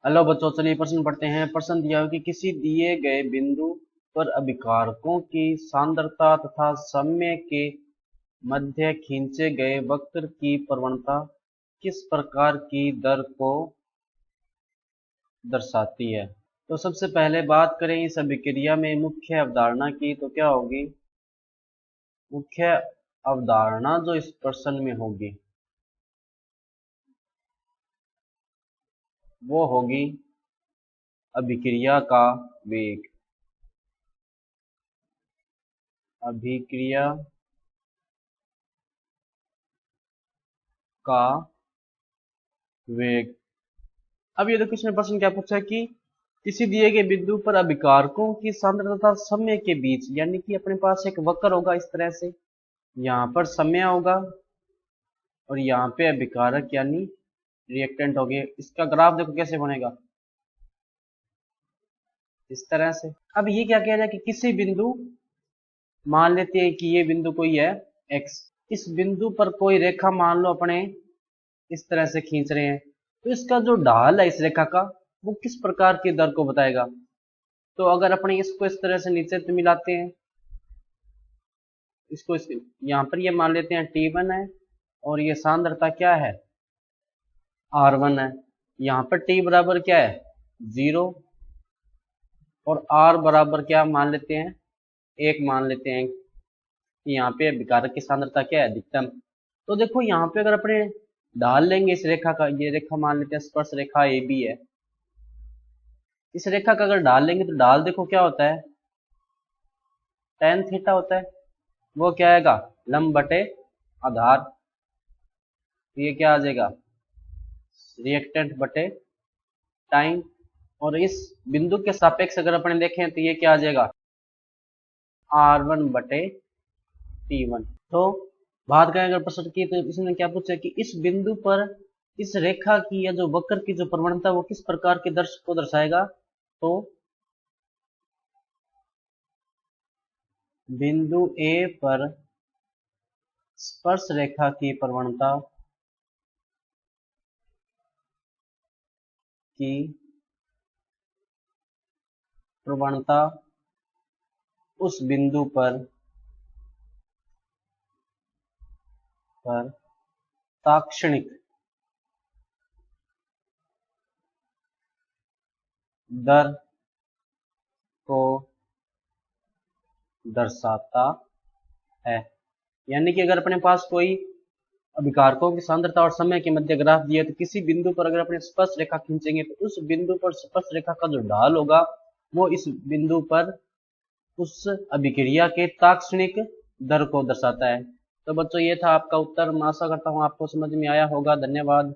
Hello बच्चों, चलिए प्रश्न पढ़ते हैं। प्रश्न दिया हो कि किसी दिए गए बिंदु पर अभिकारकों की सांद्रता तथा समय के मध्य खींचे गए वक्र की प्रवणता किस प्रकार की दर को दर्शाती है। तो सबसे पहले बात करें इस अभिक्रिया में मुख्य अवधारणा की, तो क्या होगी मुख्य अवधारणा जो इस प्रश्न में होगी वो होगी अभिक्रिया का वेग। अभिक्रिया का वेग। अब ये देखो, इसमें प्रश्न क्या पूछा है कि किसी दिए गए बिंदु पर अभिकारकों की सांद्रता तथा समय के बीच, यानी कि अपने पास एक वक्र होगा इस तरह से, यहाँ पर समय होगा और यहाँ पे अभिकारक यानी रिएक्टेंट हो गए। इसका ग्राफ देखो कैसे बनेगा, इस तरह से। अब ये क्या कह रहा है कि किसी बिंदु, मान लेते हैं कि ये बिंदु कोई है x, इस बिंदु पर कोई रेखा मान लो अपने इस तरह से खींच रहे हैं, तो इसका जो ढाल है इस रेखा का वो किस प्रकार की दर को बताएगा। तो अगर अपने इसको इस तरह से नीचे तो मिलाते हैं, इसको यहाँ पर ये मान लेते हैं T1 है और ये सांद्रता क्या है R1 है। यहाँ पर T बराबर क्या है 0 और R बराबर क्या मान लेते हैं 1 मान लेते हैं। यहाँ पे विकारक की सांद्रता क्या है अधिकतम। तो देखो यहाँ पे अगर अपने ढाल लेंगे इस रेखा का, ये रेखा मान लेते हैं स्पर्श रेखा AB है, इस रेखा का अगर ढाल लेंगे तो ढाल देखो क्या होता है tan थीटा होता है। वो क्या आएगा लंब बटे आधार, तो ये क्या आ जाएगा रिएक्टेंट बटे टाइम। और इस बिंदु के सापेक्ष अगर अपने देखें तो ये क्या आ जाएगा R1 बटे T1। तो बात करें अगर प्रश्न की, तो इसने क्या पूछा कि इस बिंदु पर इस रेखा की या जो वक्र की जो प्रवणता वो किस प्रकार के दर्श को दर्शाएगा। तो बिंदु A पर स्पर्श रेखा की प्रवणता उस बिंदु पर ताक्षणिक दर को दर्शाता है। यानी कि अगर अपने पास कोई अभिकारकों की सांद्रता और समय के मध्य ग्राफ दिया, तो किसी बिंदु पर अगर अपने स्पर्श रेखा खींचेंगे तो उस बिंदु पर स्पर्श रेखा का जो ढाल होगा वो इस बिंदु पर उस अभिक्रिया के ताक्षणिक दर को दर्शाता है। तो बच्चों ये था आपका उत्तर। मैं आशा करता हूँ आपको समझ में आया होगा। धन्यवाद।